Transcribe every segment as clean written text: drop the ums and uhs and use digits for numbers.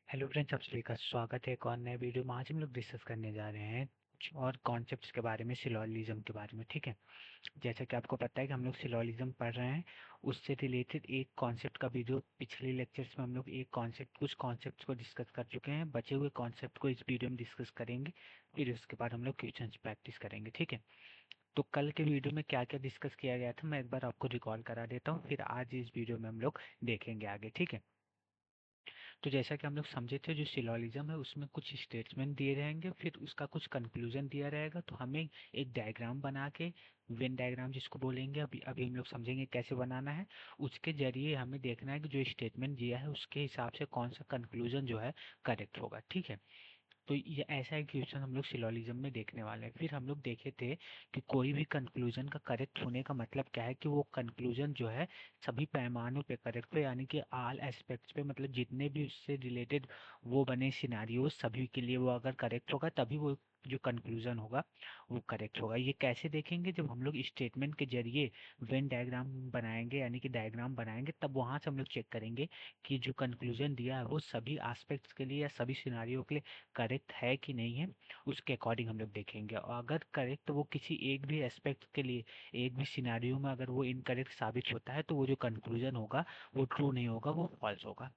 Hello friends, आप सभी का स्वागत है एक और नए वीडियो में। आज हम लोग डिस्कस करने जा रहे हैं कुछ और कॉन्सेप्ट्स के बारे में, सिलोजिज्म के बारे में। ठीक है, जैसा कि आपको पता है कि हम लोग सिलोजिज्म पढ़ रहे हैं, उससे रिलेटेड एक कॉन्सेप्ट का वीडियो पिछले लेक्चर्स में हम लोग एक कॉन्सेप्ट कुछ कॉन्सेप्ट्स को डिस्कस कर चुके हैं। बचे हुए कॉन्सेप्ट को इस वीडियो में डिस्कस करेंगे, फिर उसके बाद हम लोग क्वेश्चंस प्रैक्टिस करेंगे। ठीक है, तो कल के वीडियो में क्या क्या डिस्कस किया गया था मैं एक बार आपको रिकॉल करा देता हूँ, फिर आज इस वीडियो में हम लोग देखेंगे आगे। ठीक है, तो जैसा कि हम लोग समझे थे, जो सिलोजिज्म है उसमें कुछ स्टेटमेंट दिए रहेंगे, फिर उसका कुछ कंक्लूजन दिया रहेगा। तो हमें एक डायग्राम बना के, वेन डायग्राम जिसको बोलेंगे, अभी अभी हम लोग समझेंगे कैसे बनाना है। उसके जरिए हमें देखना है कि जो स्टेटमेंट दिया है उसके हिसाब से कौन सा कंक्लूजन जो है करेक्ट होगा। ठीक है, तो ये ऐसा एक क्वेश्चन हम लोग सिलोजिज्म में देखने वाले हैं। फिर हम लोग देखे थे कि कोई भी कंक्लूजन का करेक्ट होने का मतलब क्या है, कि वो कंक्लूजन जो है सभी पैमानों पे करेक्ट हो, यानी कि ऑल एस्पेक्ट्स पे, मतलब जितने भी उससे रिलेटेड वो बने सिनारियो सभी के लिए वो अगर करेक्ट होगा तभी वो जो कंक्लूजन होगा वो करेक्ट होगा। ये कैसे देखेंगे, जब हम लोग स्टेटमेंट के जरिए वेन डायग्राम बनाएंगे, यानी कि डायग्राम बनाएंगे, तब वहां से हम लोग चेक करेंगे कि जो कंक्लूजन दिया है वो सभी एस्पेक्ट्स के लिए या सभी सिनारियो के लिए करेक्ट है कि नहीं है। उसके अकॉर्डिंग हम लोग देखेंगे, और अगर करेक्ट वो किसी एक भी एस्पेक्ट के लिए, एक भी सिनारियो में अगर वो इनकरेक्ट साबित होता है, तो वो जो कंक्लूजन होगा वो ट्रू नहीं होगा, वो फॉल्स होगा।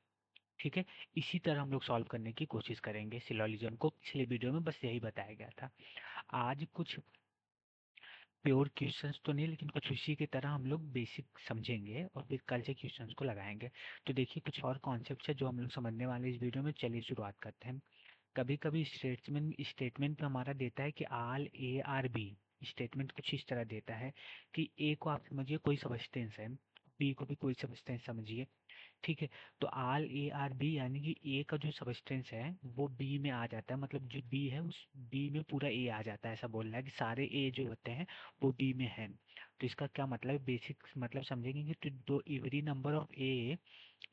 ठीक है, इसी तरह हम लोग सॉल्व करने की कोशिश करेंगे सिलोजिज्म को। पिछले वीडियो में बस यही बताया गया था। आज कुछ प्योर क्वेश्चंस तो नहीं, लेकिन कुछ उसी की तरह हम लोग बेसिक समझेंगे और फिर कल से क्वेश्चंस को लगाएंगे। तो देखिए, कुछ और कॉन्सेप्ट है जो हम लोग समझने वाले हैं इस वीडियो में। चलिए शुरुआत करते हैं। कभी कभी स्टेटमेंट में हमारा देता है कि आल ए आर बी। स्टेटमेंट कुछ इस तरह देता है कि ए को आप समझिए कोई सबस्टेंस है, बी को भी कोई सबस्टेंस समझिए। ठीक है, तो आल ए आर बी यानी कि ए का जो सबस्टेंस है वो बी में आ जाता है, मतलब जो बी है उस बी में पूरा ए आ जाता है। ऐसा बोल रहा है कि सारे ए जो होते हैं वो बी में है। तो इसका क्या मतलब है, बेसिक मतलब समझेंगे कि तो दो every number of A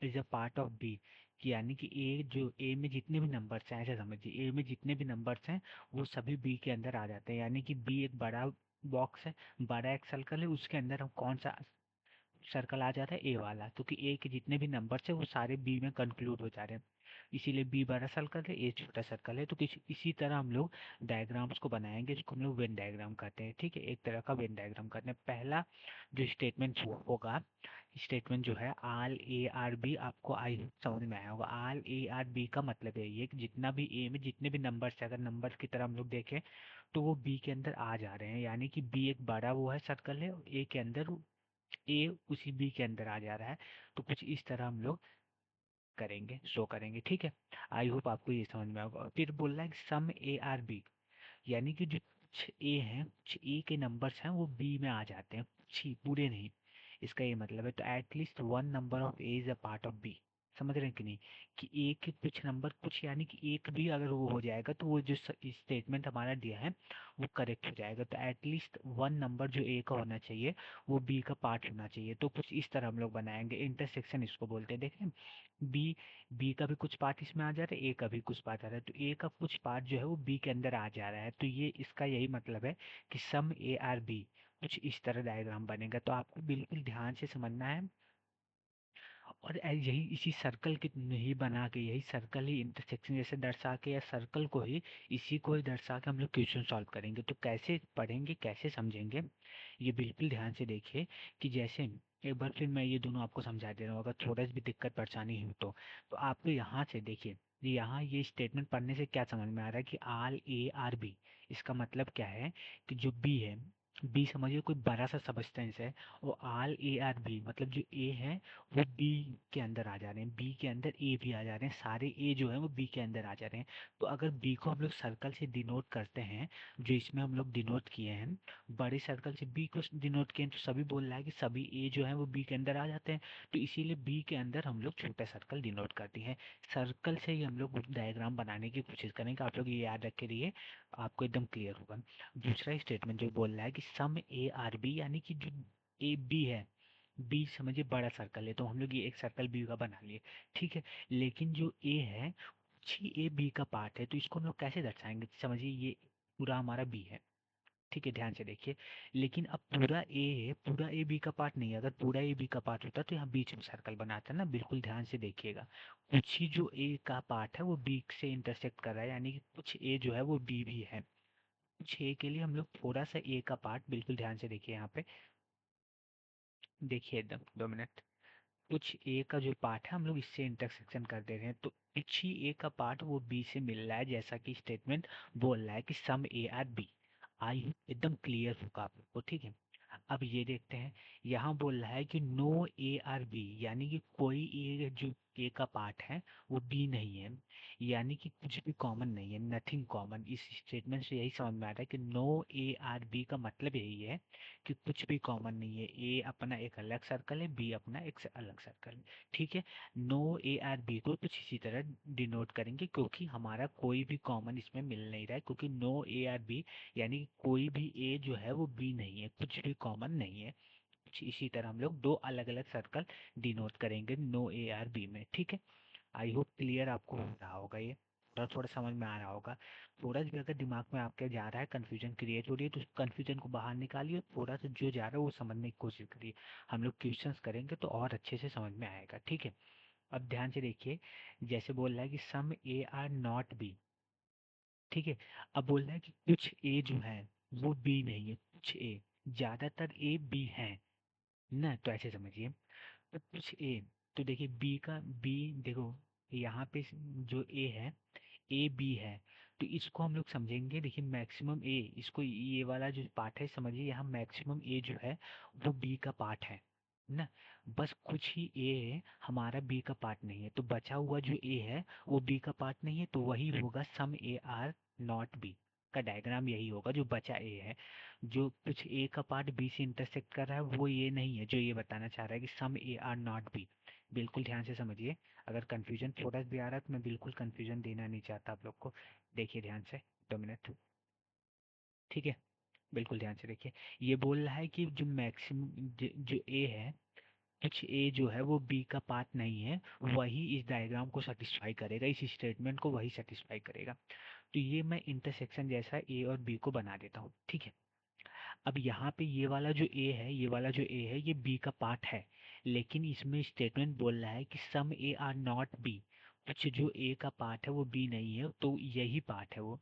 is a part of B. कि यानी कि ए जो ए में जितने भी नंबर्स हैं, ऐसा समझिए ए में जितने भी नंबर्स हैं वो सभी बी के अंदर आ जाते हैं। यानी कि बी एक बड़ा बॉक्स है, बड़ा एक सर्कल है, उसके अंदर हम कौन सा सर्कल आ जाता है, ए वाला। क्योंकि ए के जितने भी नंबर्स है वो सारे बी में कंक्लूड हो जा रहे हैं, इसीलिए बी बड़ा सर्कल है, ए छोटा सर्कल है। तो इसी तरह हम लोग डायग्राम्स को बनाएंगे, जिसको हम लोग वेन डायग्राम कहते हैं। ठीक है, एक तरह का वेन डायग्राम करते हैं। पहला जो स्टेटमेंट होगा, स्टेटमेंट जो है आल ए आर बी, आपको आई समझ में आया होगा। आल ए आर बी का मतलब है ये कि जितना भी ए में जितने भी नंबर्स है, अगर नंबर की तरह हम लोग देखें तो वो बी के अंदर आ जा रहे हैं। यानी कि बी एक बड़ा वो है सर्कल है, ए के अंदर ए उसी बी के अंदर आ जा रहा है। तो कुछ इस तरह हम लोग करेंगे, शो करेंगे। ठीक है, आई होप आपको ये समझ में आएगा। फिर बोल रहा है सम ए आर बी, यानी कि जो कुछ ए हैं, कुछ ए के नंबर्स हैं वो बी में आ जाते हैं, कुछ ही, पूरे नहीं। इसका ये मतलब है, तो at least one number of A is a part of B. समझ रहे हैं कि नहीं, कि ए के कुछ नंबर कुछ, यानी कि एक भी अगर वो हो जाएगा तो वो जो स्टेटमेंट हमारा दिया है वो करेक्ट हो जाएगा। तो एटलीस्ट वन नंबर जो ए का होना चाहिए वो बी का पार्ट होना चाहिए। तो कुछ इस तरह हम लोग बनाएंगे, इंटरसेक्शन इसको बोलते हैं। देखें, बी बी का भी कुछ पार्ट इसमें आ जा रहा है, ए का भी कुछ पार्ट आ रहा है, तो ए का कुछ पार्ट जो है वो बी के अंदर आ जा रहा है। तो ये इसका यही मतलब है कि सम ए आर बी, कुछ इस तरह डायग्राम बनेगा। तो आपको बिल्कुल ध्यान से समझना है, और यही इसी सर्कल की ही बना के, यही सर्कल ही इंटरसेक्शन जैसे दर्शा के, या सर्कल को ही, इसी को ही दर्शा के हम लोग क्वेश्चन सॉल्व करेंगे। तो कैसे पढ़ेंगे, कैसे समझेंगे, ये बिल्कुल ध्यान से देखिए। कि जैसे एक बार फिर मैं ये दोनों आपको समझा दे रहा हूँ, अगर थोड़ा सी भी दिक्कत परेशानी हो तो आपको यहाँ से देखिए, यहाँ ये स्टेटमेंट पढ़ने से क्या समझ में आ रहा है कि आल ए आर बी, इसका मतलब क्या है कि जो बी है, बी समझिए कोई बड़ा सा सबस्टेंस है, और आल ए आर बी मतलब जो ए है वो बी के अंदर आ जा रहे हैं, बी के अंदर ए भी आ जा रहे हैं, सारे ए जो है वो बी के अंदर आ जा रहे हैं। तो अगर बी को हम लोग सर्कल से डिनोट करते हैं, जो इसमें हम लोग डिनोट किए हैं, बड़े सर्कल से बी को डिनोट किए हैं, तो सभी बोल रहा है कि सभी ए जो है वो बी के अंदर आ जाते हैं। तो इसीलिए बी के अंदर हम लोग छोटा सर्कल डिनोट करते हैं। सर्कल से ही हम लोग डायग्राम बनाने की कोशिश करेंगे, आप लोग ये याद रख के रहिए, आपको एकदम क्लियर होगा। दूसरा स्टेटमेंट जो बोल रहा है कि सम ए आर बी, यानी कि जो ए बी है, बी समझिए बड़ा सर्कल है, तो हम लोग ये एक सर्कल बी का बना लिए। ठीक है, लेकिन जो ए है जी ए बी का पार्ट है, तो इसको हम लोग कैसे दर्शाएंगे, समझिए ये पूरा हमारा बी है, ठीक है, ध्यान से देखिए। लेकिन अब पूरा ए है, पूरा ए बी का पार्ट नहीं है। अगर पूरा ए बी का पार्ट होता तो यहाँ बीच में सर्कल बनाता ना। बिल्कुल ध्यान से देखिएगा, कुछ ही जो ए का पार्ट है वो बी से इंटरसेक्ट कर रहा है, यानी कि कुछ ए जो है वो बी भी है। कुछ ए के लिए हम लोग थोड़ा सा ए का पार्ट, बिल्कुल ध्यान से देखिए यहाँ पे, देखिए एकदम 2 मिनट। कुछ ए का जो पार्ट है हम लोग इससे इंटरसेक्शन कर दे रहे हैं, तो कुछ ही ए का पार्ट वो बी से मिल रहा है, जैसा कि स्टेटमेंट बोल रहा है कि सम ए आर बी। आई एकदम क्लियर होगा आप लोग को, ठीक है। अब ये देखते हैं, यहाँ बोल रहा है कि नो ए आर बी, यानी कि कोई ए जो ए का पार्ट है वो बी नहीं है, यानी कि कुछ भी कॉमन नहीं है, नथिंग कॉमन। इस स्टेटमेंट से यही समझ में आ रहा है कि नो ए आर बी का मतलब यही है कि कुछ भी कॉमन नहीं है। ए अपना एक अलग सर्कल है, बी अपना एक से अलग सर्कल है, ठीक है। नो ए आर बी को कुछ इसी तरह डिनोट करेंगे, क्योंकि हमारा कोई भी कॉमन इसमें मिल नहीं रहा है, क्योंकि नो ए आर बी यानी कि कोई भी ए जो है वो बी नहीं है, कुछ भी कॉमन नहीं है। कुछ इसी तरह हम लोग दो अलग अलग सर्कल डिनोट करेंगे नो ए आर बी में, ठीक है। आई होप क्लियर आपको हो रहा होगा ये, थोड़ा थोड़ा समझ में आ रहा होगा। थोड़ा भी अगर दिमाग में आपके जा रहा है, कंफ्यूजन क्रिएट हो रही है, तो कंफ्यूजन को बाहर निकालिए, थोड़ा सा जो जा रहा है वो समझने की कोशिश करिए। हम लोग क्वेश्चंस करेंगे तो और अच्छे से समझ में आएगा, ठीक है। अब ध्यान से देखिए, जैसे बोल रहा है कि सम ए आर नॉट बी, ठीक है। अब बोल रहा है कि कुछ ए जो है वो बी नहीं है, कुछ ए, ज्यादातर ए बी है ना, तो ऐसे समझिए। तो कुछ ए, तो देखिए बी का बी, देखो यहाँ पे जो ए है, ए बी है, तो इसको हम लोग समझेंगे। देखिए मैक्सिमम ए, इसको ये वाला जो पार्ट है समझिए, यहाँ मैक्सिमम ए जो है वो बी का पार्ट है ना। बस कुछ ही ए हमारा बी का पार्ट नहीं है, तो बचा हुआ जो ए है वो बी का पार्ट नहीं है, तो वही होगा सम ए आर नॉट बी का डायग्राम, यही होगा जो बचा ए है। जो कुछ ए का पार्ट बी से इंटरसेक्ट कर रहा है वो ये नहीं है, जो ये बताना चाह रहा है कि सम ए आर नॉट बी। बिल्कुल ध्यान से समझिए, अगर कंफ्यूजन थोड़ा भी आ रहा है तो मैं बिल्कुल कंफ्यूजन देना नहीं चाहता आप लोग को। देखिए ध्यान से, 2 मिनट, ठीक है। बिल्कुल ध्यान से देखिए, ये बोल रहा है कि जो मैक्सिमम जो ए है, कुछ ए जो है वो बी का पार्ट नहीं है, वही इस डायग्राम को सेटिस्फाई करेगा, इस स्टेटमेंट को वही सेटिस्फाई करेगा। तो ये मैं इंटरसेक्शन जैसा ए और बी को बना देता हूँ, ठीक है। अब यहाँ पे ये वाला जो ए है, ये वाला जो ए है ये बी का पार्ट है, लेकिन इसमें स्टेटमेंट बोल रहा है कि सम ए आर नॉट बी, कुछ जो ए का पार्ट है वो बी नहीं है, तो यही पार्ट है वो,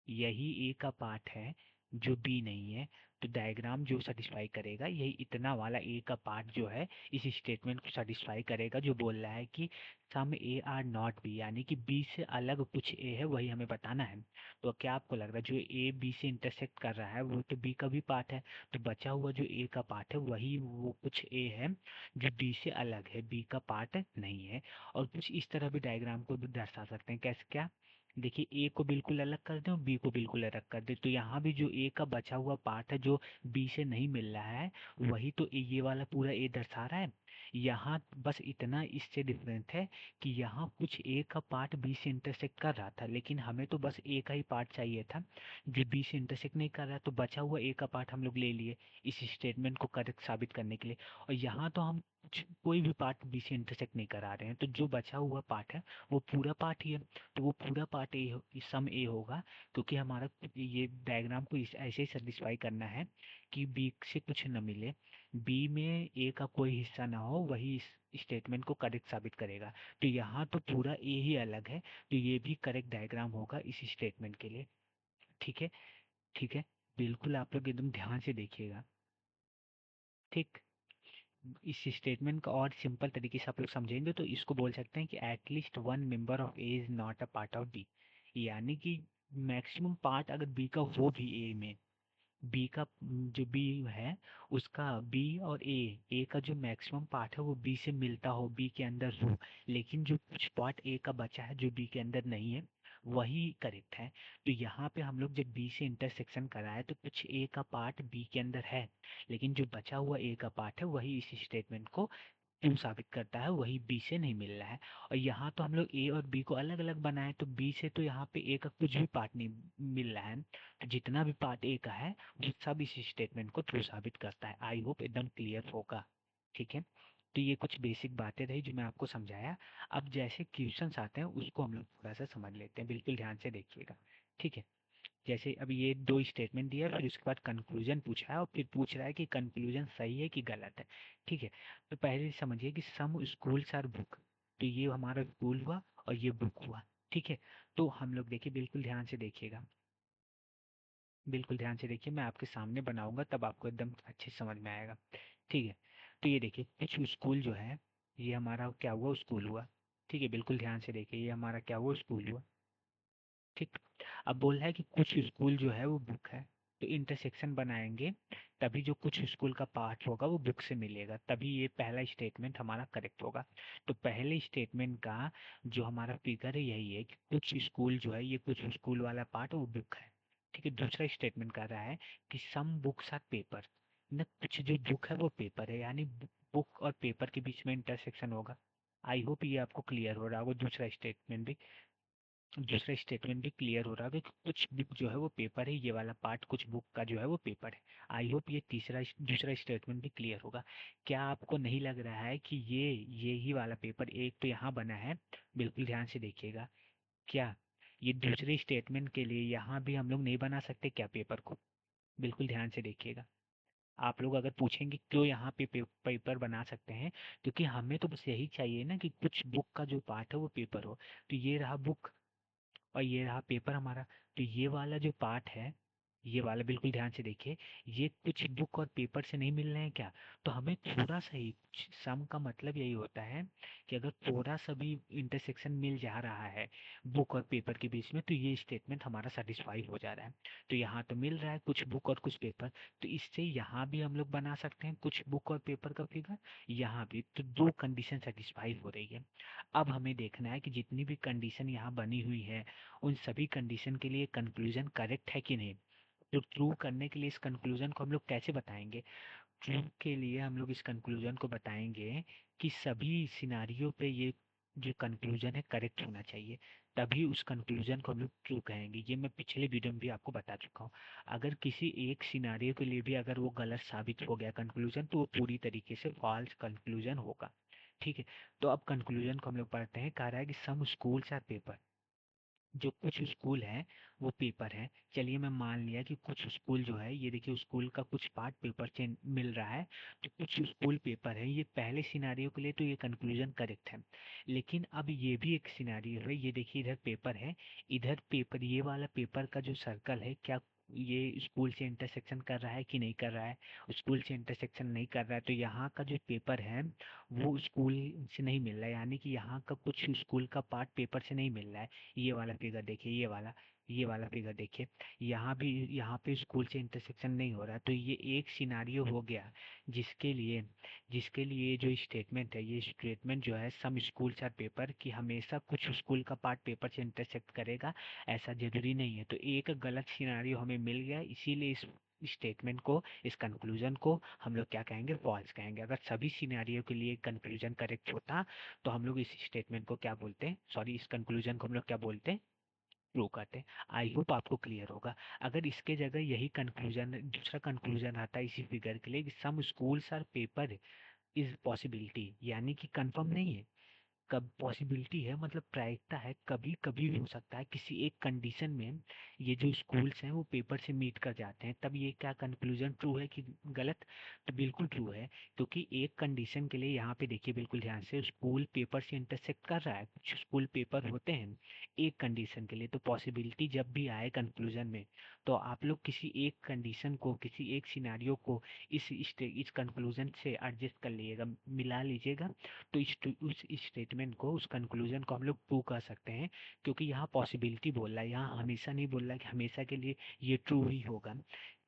यही ए का पार्ट है जो बी नहीं है। तो डायग्राम जो सेटिस्फाई करेगा यही इतना वाला ए का पार्ट जो है इस स्टेटमेंट को सेटिस्फाई करेगा, जो बोल रहा है कि सम ए आर नॉट बी, यानी कि बी से अलग कुछ ए है, वही हमें बताना है। तो क्या आपको लग रहा है जो ए बी से इंटरसेक्ट कर रहा है वो तो बी का भी पार्ट है, तो बचा हुआ जो ए का पार्ट है वही वो कुछ ए है जो बी से अलग है, बी का पार्ट नहीं है। और कुछ इस तरह भी डायग्राम को भी दर्शा सकते हैं, कैसे क्या, देखिए ए को बिल्कुल अलग कर दें और बी को बिल्कुल अलग कर दें, तो यहाँ भी जो ए का बचा हुआ पार्ट है जो बी से नहीं मिल रहा है, वही तो ये वाला पूरा ए दर्शा रहा है। यहाँ बस इतना इससे डिफरेंस है कि यहाँ कुछ ए का पार्ट बी से इंटरसेक्ट कर रहा था, लेकिन हमें तो बस ए का ही पार्ट चाहिए था जो बी से इंटरसेक्ट नहीं कर रहा, तो बचा हुआ ए का पार्ट हम लोग ले लिए इस स्टेटमेंट को करेक्ट साबित करने के लिए। और यहाँ तो हम कुछ कोई भी पार्ट बी से इंटरसेक्ट नहीं करा रहे हैं, तो जो बचा हुआ पार्ट है वो पूरा पार्ट ही है, तो वो पूरा पार्ट ए सम ए होगा, क्योंकि हमारा ये डायग्राम को ऐसे ही सेटिस्फाई करना है कि बी से कुछ न मिले, बी में ए का कोई हिस्सा ना हो, वही इस स्टेटमेंट को करेक्ट साबित करेगा। तो यहाँ तो पूरा ए ही अलग है, तो ये भी करेक्ट डायग्राम होगा इस स्टेटमेंट के लिए, ठीक है। ठीक है, बिल्कुल आप लोग एकदम ध्यान से देखिएगा, ठीक। इस स्टेटमेंट का और सिंपल तरीके से आप लोग समझेंगे तो इसको बोल सकते हैं कि at least one member of A is not a part of B, यानी कि मैक्सिमम पार्ट अगर बी का हो भी ए में, बी का जो बी है उसका बी और ए का जो मैक्सिमम पार्ट है वो बी से मिलता हो, बी के अंदर हो, लेकिन जो कुछ पार्ट ए का बचा है जो बी के अंदर नहीं है वही करेक्ट है। तो यहाँ पे हम लोग जब बी से इंटरसेक्शन कराए तो कुछ ए का पार्ट बी के अंदर है, लेकिन जो बचा हुआ ए का पार्ट है वही इस स्टेटमेंट को ट्रू साबित करता है, वही बी से नहीं मिल रहा है। और यहाँ तो हम लोग ए और बी को अलग अलग बनाए, तो बी से तो यहाँ पे ए का कुछ भी पार्ट नहीं मिल रहा है, तो जितना भी पार्ट ए का है वो सब इस स्टेटमेंट को ट्रू साबित करता है। आई होप एकदम क्लियर होगा, ठीक है। तो ये कुछ बेसिक बातें रही जो मैं आपको समझाया। अब जैसे क्वेश्चंस आते हैं उसको हम लोग थोड़ा सा समझ लेते हैं, बिल्कुल ध्यान से देखिएगा, ठीक है। जैसे अब ये 2 स्टेटमेंट दिया है, फिर उसके बाद कंक्लूजन पूछा है और फिर पूछ रहा है कि कंक्लूजन सही है कि गलत है। ठीक है, तो पहले समझिए कि सम स्कूल्स आर बुक, तो ये हमारा स्कूल हुआ और ये बुक हुआ। ठीक है, तो हम लोग देखिए, बिल्कुल ध्यान से देखिएगा, बिल्कुल ध्यान से देखिए, मैं आपके सामने बनाऊंगा तब आपको एकदम अच्छे से समझ में आएगा। ठीक है, तो ये देखिए कुछ स्कूल जो है, ये हमारा क्या हुआ, स्कूल हुआ। ठीक है, बिल्कुल ध्यान से देखिए, ये हमारा क्या हुआ, स्कूल हुआ। ठीक, अब बोल रहा है कि कुछ स्कूल जो है वो बुक है, तो इंटरसेक्शन बनाएंगे, तभी जो कुछ स्कूल का पार्ट होगा वो बुक से मिलेगा, तभी ये पहला स्टेटमेंट हमारा करेक्ट होगा। तो पहले स्टेटमेंट का जो हमारा फिगर है यही है कि कुछ स्कूल जो है, ये कुछ स्कूल वाला पार्ट वो बुक है। ठीक है, दूसरा स्टेटमेंट कर रहा है कि सम बुक्स आर पेपर, न कुछ जो बुक है वो पेपर है, यानी बुक और पेपर के बीच में इंटरसेक्शन होगा। आई होप ये आपको क्लियर हो रहा होगा, दूसरा स्टेटमेंट भी क्लियर हो रहा है कि कुछ बुक जो है वो पेपर है, ये वाला पार्ट कुछ बुक का जो है वो पेपर है। आई होप ये दूसरा स्टेटमेंट भी क्लियर होगा। क्या आपको नहीं लग रहा है कि ये ही वाला पेपर एक तो यहाँ बना है, बिल्कुल ध्यान से देखिएगा, क्या ये दूसरे स्टेटमेंट के लिए यहाँ भी हम लोग नहीं बना सकते क्या पेपर को? बिल्कुल ध्यान से देखिएगा। आप लोग अगर पूछेंगे क्यों यहाँ पे पेपर बना सकते हैं, क्योंकि हमें तो बस यही चाहिए ना कि कुछ बुक का जो पार्ट है वो पेपर हो। तो ये रहा बुक और ये रहा पेपर हमारा। तो ये वाला जो पार्ट है, ये वाला बिल्कुल ध्यान से देखिए, ये कुछ बुक और पेपर से नहीं मिल रहे हैं क्या? तो हमें थोड़ा सा ही, सम का मतलब यही होता है कि अगर थोड़ा सा भी इंटरसेक्शन मिल जा रहा है बुक और पेपर के बीच में, तो ये स्टेटमेंट हमारा सेटिस्फाई हो जा रहा है। तो यहाँ तो मिल रहा है कुछ बुक और कुछ पेपर, तो इससे यहाँ भी हम लोग बना सकते हैं कुछ बुक और पेपर का फिगर, यहाँ भी। तो दो कंडीशन सेटिस्फाई हो रही है। अब हमें देखना है कि जितनी भी कंडीशन यहाँ बनी हुई है, उन सभी कंडीशन के लिए कंक्लूजन करेक्ट है कि नहीं। तो ट्रू करने के लिए इस कंक्लूजन को हम लोग कैसे बताएंगे? ट्रू के लिए हम लोग इस कंक्लूजन को बताएंगे कि सभी सिनारियों पे ये जो कंक्लूजन है करेक्ट होना चाहिए, तभी उस कंक्लूजन को हम लोग ट्रू कहेंगे। ये मैं पिछले वीडियो में भी आपको बता चुका हूँ। अगर किसी एक सिनारियो के लिए भी अगर वो गलत साबित हो गया कंक्लूजन, तो वो पूरी तरीके से फॉल्स कंक्लूजन होगा। ठीक है, तो अब कंक्लूजन को हम लोग पढ़ते हैं। कह रहा है कि सम स्कूल्स आर पेपर, जो कुछ स्कूल है वो पेपर है। चलिए मैं मान लिया कि कुछ स्कूल जो है, ये देखिए स्कूल का कुछ पार्ट पेपर से मिल रहा है, तो कुछ स्कूल पेपर है। ये पहले सिनारियो के लिए तो ये कंक्लूजन करेक्ट है। लेकिन अब ये भी एक सिनारियो है, ये देखिए इधर पेपर है, इधर पेपर, ये वाला पेपर का जो सर्कल है, क्या ये स्कूल से इंटरसेक्शन कर रहा है कि नहीं कर रहा है? स्कूल से इंटरसेक्शन नहीं कर रहा है, तो यहाँ का जो पेपर है वो स्कूल से नहीं मिल रहा है, यानी कि यहाँ का कुछ स्कूल का पार्ट पेपर से नहीं मिल रहा है। ये वाला फिगर देखिए, ये वाला फिगर देखिए, यहाँ भी, यहाँ पे स्कूल से इंटरसेक्शन नहीं हो रहा है। तो ये एक सिनारियो हो गया जिसके लिए जो स्टेटमेंट है, ये स्टेटमेंट जो है सम स्कूल्स आर पेपर, कि हमेशा कुछ स्कूल का पार्ट पेपर से इंटरसेक्ट करेगा, ऐसा जरूरी नहीं है। तो एक गलत सिनारियो हमें मिल गया, इसीलिए इस स्टेटमेंट को, इस कंक्लूजन को हम लोग क्या कहेंगे, फॉल्स कहेंगे। अगर सभी सिनेरियो के लिए कंक्लूजन करेक्ट होता, तो हम लोग इस स्टेटमेंट को क्या बोलते हैं, सॉरी, इस कंक्लूजन को हम लोग क्या बोलते हैं, ट्रू कहते हैं। आई होप आपको क्लियर होगा। अगर इसके जगह यही कंक्लूजन, दूसरा कंक्लूजन आता है इसी फिगर के लिए, some schools are paper is possibility, यानी कि कंफर्म नहीं है, कब पॉसिबिलिटी है, मतलब प्रायिकता है, कभी कभी भी हो सकता है किसी एक कंडीशन में ये जो स्कूल्स हैं वो पेपर से मीट कर जाते हैं, तब ये क्या कंक्लूजन ट्रू है कि गलत? तो बिल्कुल ट्रू है, क्योंकि एक कंडीशन के लिए, यहाँ पे देखिए बिल्कुल ध्यान से, स्कूल पेपर से इंटरसेक्ट कर रहा है, कुछ स्कूल पेपर होते हैं एक कंडीशन के लिए। तो पॉसिबिलिटी जब भी आए कंक्लूजन में, तो आप लोग किसी एक कंडीशन को, किसी एक सिनारियो को इस कंक्लूजन से एडजस्ट कर लीजिएगा, मिला लीजिएगा, तो उस स्टेटमेंट को, उस कंक्लूजन को हम लोग ट्रू कह सकते हैं। क्योंकि यहाँ पॉसिबिलिटी बोल रहा है, यहाँ हमेशा नहीं बोल रहा है कि हमेशा के लिए ये ट्रू ही होगा।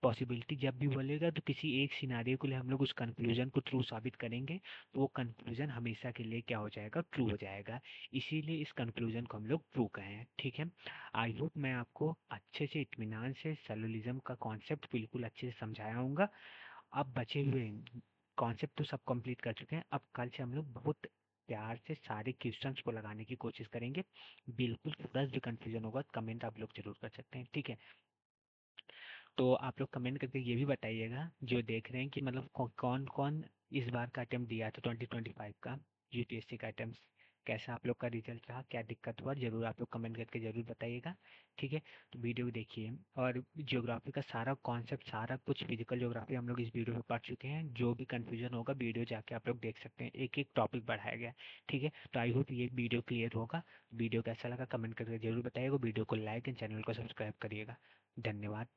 पॉसिबिलिटी जब भी बोलेगा तो किसी एक सिनारियो के लिए हम लोग उस कंक्लूजन को ट्रू साबित करेंगे, तो वो कंक्लूजन हमेशा के लिए क्या हो जाएगा, ट्रू हो जाएगा। इसीलिए इस कंक्लूजन को हम लोग ट्रू कहे हैं। ठीक है, आई होप मैं आपको अच्छे से, इत्मीनान से सैलोलिज्म का कॉन्सेप्ट बिल्कुल अच्छे से समझाया हूँगा। अब बचे हुए कॉन्सेप्ट तो सब कंप्लीट कर चुके हैं, अब कल से हम लोग बहुत प्यार से सारे क्वेश्चंस को लगाने की कोशिश करेंगे। बिल्कुल थोड़ा भी कंफ्यूजन होगा कमेंट आप लोग जरूर कर सकते हैं, ठीक है? तो आप लोग कमेंट करके ये भी बताइएगा जो देख रहे हैं कि मतलब कौन कौन इस बार का अटेम्प्ट दिया था 2025 का यूपीएससी का अटेम्प्ट। कैसा आप लोग का रिजल्ट रहा, क्या दिक्कत हुआ, ज़रूर आप लोग कमेंट करके ज़रूर बताइएगा। ठीक है, तो वीडियो देखिए। और ज्योग्राफी का सारा कॉन्सेप्ट, सारा कुछ फिजिकल ज्योग्राफी हम लोग इस वीडियो में पढ़ चुके हैं। जो भी कन्फ्यूजन होगा वीडियो जाके आप लोग देख सकते हैं, एक एक टॉपिक बढ़ाया गया है। ठीक है, तो आई होप ये वीडियो क्लियर होगा। वीडियो कैसा लगा कमेंट करके ज़रूर बताइएगा। वीडियो को लाइक एंड चैनल को सब्सक्राइब करिएगा। धन्यवाद।